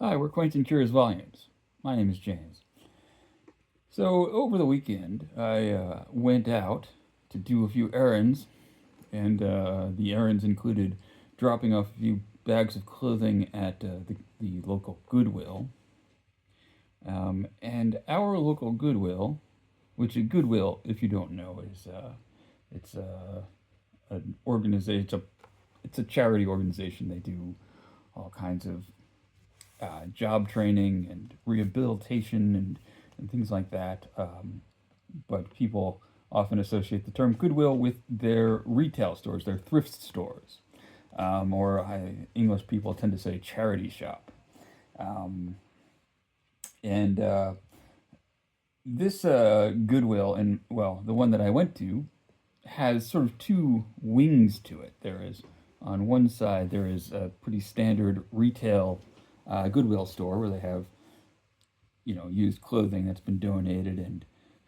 Hi, we're Quentin Cures Volumes. My name is James. So, over the weekend, I went out to do a few errands, and the errands included dropping off a few bags of clothing at the local Goodwill. And our local Goodwill, which a Goodwill, if you don't know, is it's an organization. It's a charity organization. They do all kinds of job training and rehabilitation and things like that. But people often associate the term Goodwill with their retail stores, their thrift stores, English people tend to say charity shop. Um, and This Goodwill, and well, the one that I went to, has sort of two wings to it. There is, on one side, there is a pretty standard retail Goodwill store where they have, used clothing that's been donated and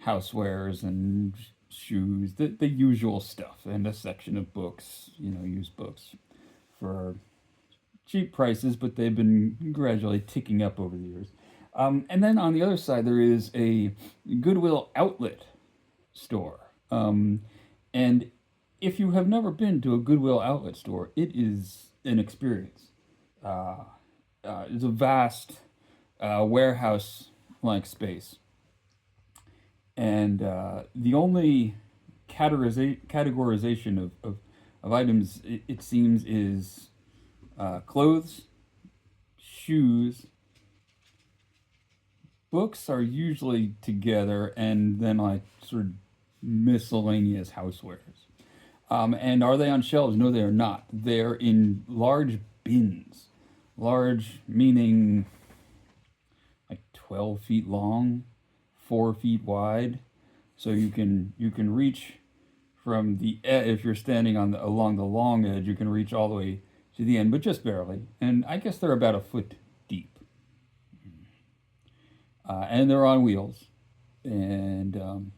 housewares and shoes, the usual stuff, and a section of books, used books for cheap prices, but they've been gradually ticking up over the years. And then on the other side, there is a Goodwill Outlet store. And if you have never been to a Goodwill Outlet store, it is an experience. Uh, it's a vast warehouse like space. And the only categorization of items, it seems, is clothes, shoes, books are usually together, and then like sort of miscellaneous housewares. And are they on shelves? No, they are not. They're in large bins. Large meaning like 12 feet long, 4 feet wide. So you can reach from if you're standing along the long edge, you can reach all the way to the end, but just barely. And I guess they're about a foot deep. And they're on wheels, and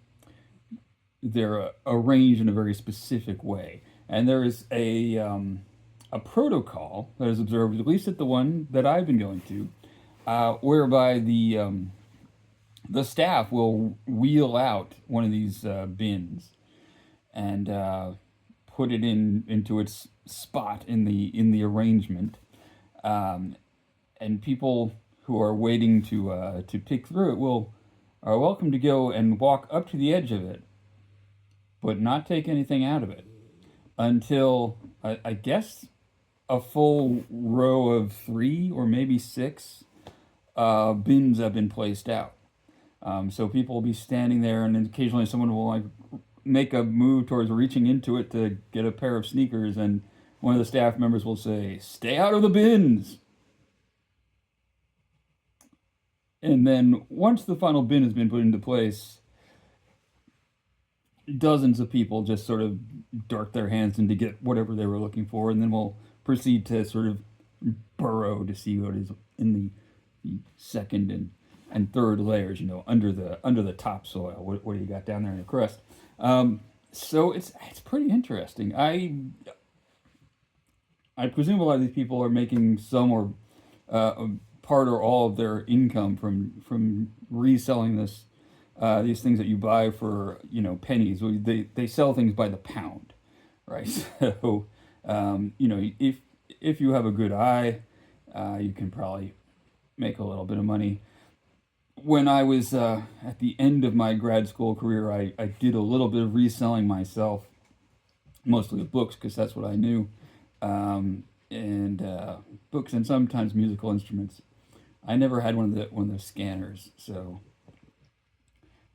they're arranged in a very specific way. And there is a protocol that is observed, at least at the one that I've been going to, whereby the staff will wheel out one of these bins and put it into its spot in the arrangement, um, and people who are waiting to pick through it will are welcome to go and walk up to the edge of it, but not take anything out of it until I guess a full row of three or maybe six bins have been placed out. So people will be standing there, and then occasionally someone will like make a move towards reaching into it to get a pair of sneakers, and one of the staff members will say, "Stay out of the bins." And then once the final bin has been put into place, dozens of people just sort of dart their hands in to get whatever they were looking for, and then we'll proceed to sort of burrow to see what is in the second and third layers, under the topsoil. What do you got down there in the crust? So it's pretty interesting. I presume a lot of these people are making some or part or all of their income from reselling these things that you buy for pennies. They sell things by the pound, right? So if you have a good eye, you can probably make a little bit of money. When I was at the end of my grad school career, I did a little bit of reselling myself, mostly of books because that's what I knew, and books and sometimes musical instruments. I never had one of the scanners, so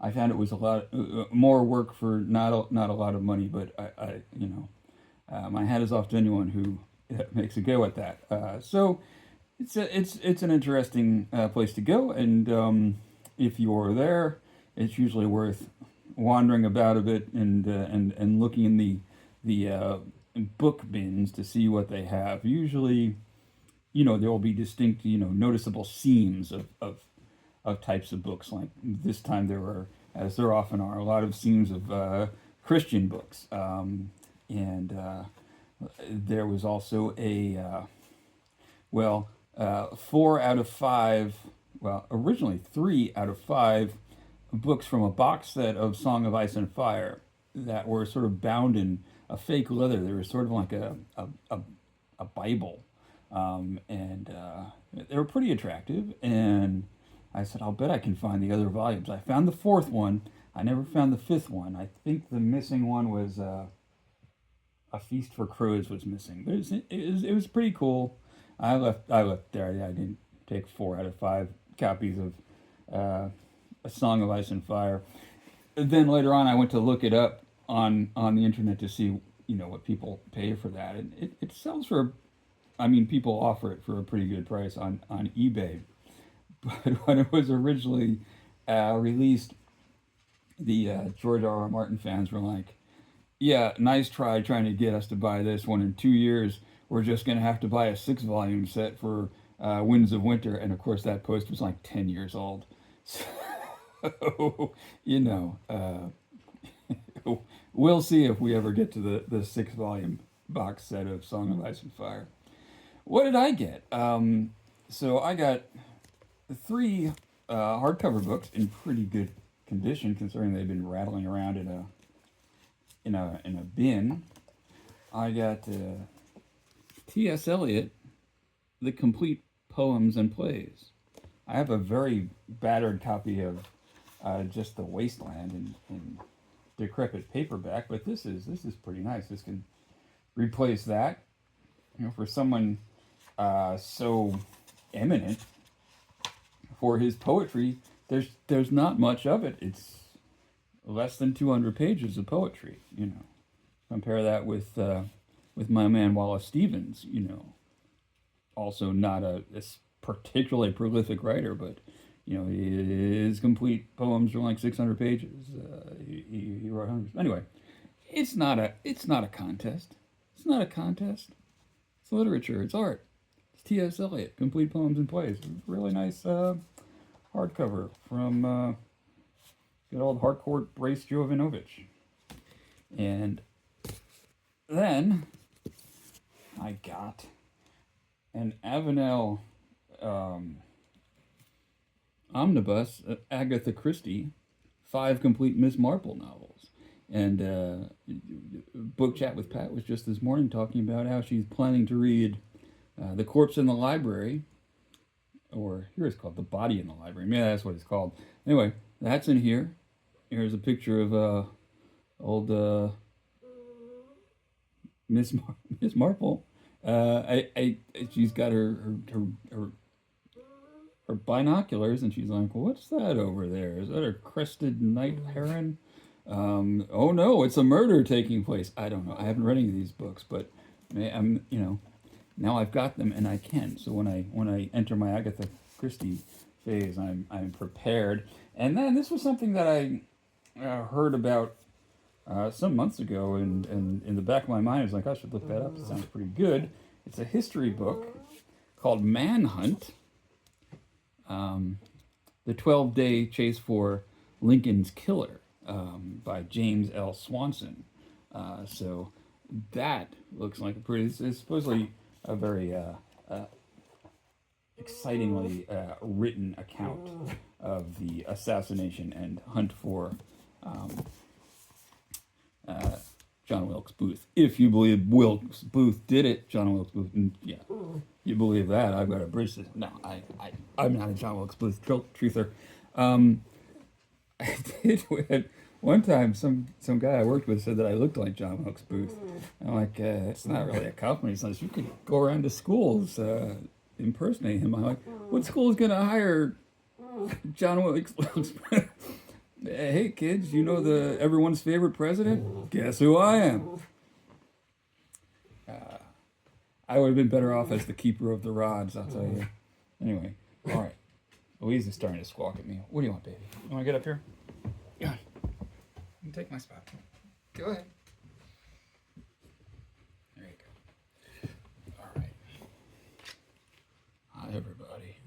I found it was a lot more work for not a lot of money. But my hat is off to anyone who makes a go at that. So it's an interesting place to go, and if you're there, it's usually worth wandering about a bit and looking in the book bins to see what they have. Usually, there will be distinct, noticeable seams of types of books. Like this time, there were, as there often are, a lot of seams of Christian books, and there was also well, 4 out of 5, well, originally 3 out of 5 books from a box set of Song of Ice and Fire that were sort of bound in a fake leather. They were sort of like a Bible. And they were pretty attractive. And I said, I'll bet I can find the other volumes. I found the fourth one. I never found the fifth one. I think the missing one was A Feast for Crows was missing. But it was pretty cool. I left there. I didn't take 4 out of 5 copies of A Song of Ice and Fire. Then later on, I went to look it up on the internet to see what people pay for that, and it sells for. I mean, people offer it for a pretty good price on eBay. But when it was originally released, the George R. R. Martin fans were like, "Yeah, nice try trying to get us to buy this one. In 2 years, we're just going to have to buy a 6-volume set for Winds of Winter." And of course, that post was like 10 years old. So, we'll see if we ever get to the 6-volume box set of Song of Ice and Fire. What did I get? So I got 3 hardcover books in pretty good condition, considering they've been rattling around in a bin. I got T.S. Eliot, The Complete Poems and Plays. I have a very battered copy of just The Wasteland in decrepit paperback, but this is pretty nice. This can replace that. For someone so eminent for his poetry, there's not much of it. It's less than 200 pages of poetry. Compare that with my man Wallace Stevens. Also not a particularly prolific writer, but his complete poems are like 600 pages. He wrote hundreds. Anyway, it's not a contest. It's not a contest. It's literature. It's art. It's T.S. Eliot, Complete Poems and Plays. Really nice hardcover from good old Harcourt Brace Jovanovich. And then I got an Avenel omnibus of Agatha Christie, 5 complete Miss Marple novels. And Book Chat with Pat was just this morning talking about how she's planning to read The Corpse in the Library, or here it's called The Body in the Library. Yeah, that's what it's called. Anyway, that's in here. Here's a picture of old Miss Marple. She's got her binoculars, and she's like, "What's that over there? Is that a crested night heron?" Oh no, it's a murder taking place. I don't know. I haven't read any of these books, but I'm now I've got them and I can. So when I enter my Agatha Christie phase, I'm prepared. And then this was something that I heard about some months ago, and in the back of my mind I was like, I should look that up. It sounds pretty good. It's a history book called Manhunt. The 12-Day Chase for Lincoln's Killer by James L. Swanson. So that looks like it's supposedly a very excitingly written account of the assassination and hunt for John Wilkes Booth. If you believe Wilkes Booth did it, John Wilkes Booth, yeah, you believe that, I've got a bridge to. No, I'm not a John Wilkes Booth truther. I did one time. Some guy I worked with said that I looked like John Wilkes Booth. I'm like, it's not really a compliment. He says, you could go around to schools impersonating him. I'm like, what school is going to hire John Wilkes Booth? Hey kids, you know everyone's favorite president? Guess who I am? I would have been better off as the keeper of the rods, I'll tell you. Anyway, all right. Louise is starting to squawk at me. What do you want, baby? You want to get up here? Yeah. You can take my spot. Go ahead. There you go. All right. Hi, everybody.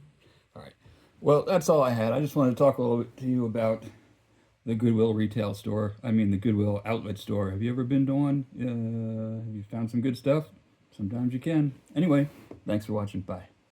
All right. Well, that's all I had. I just wanted to talk a little bit to you about the Goodwill retail store. I mean, the Goodwill Outlet store. Have you ever been to one? Have you found some good stuff? Sometimes you can. Anyway, thanks for watching. Bye.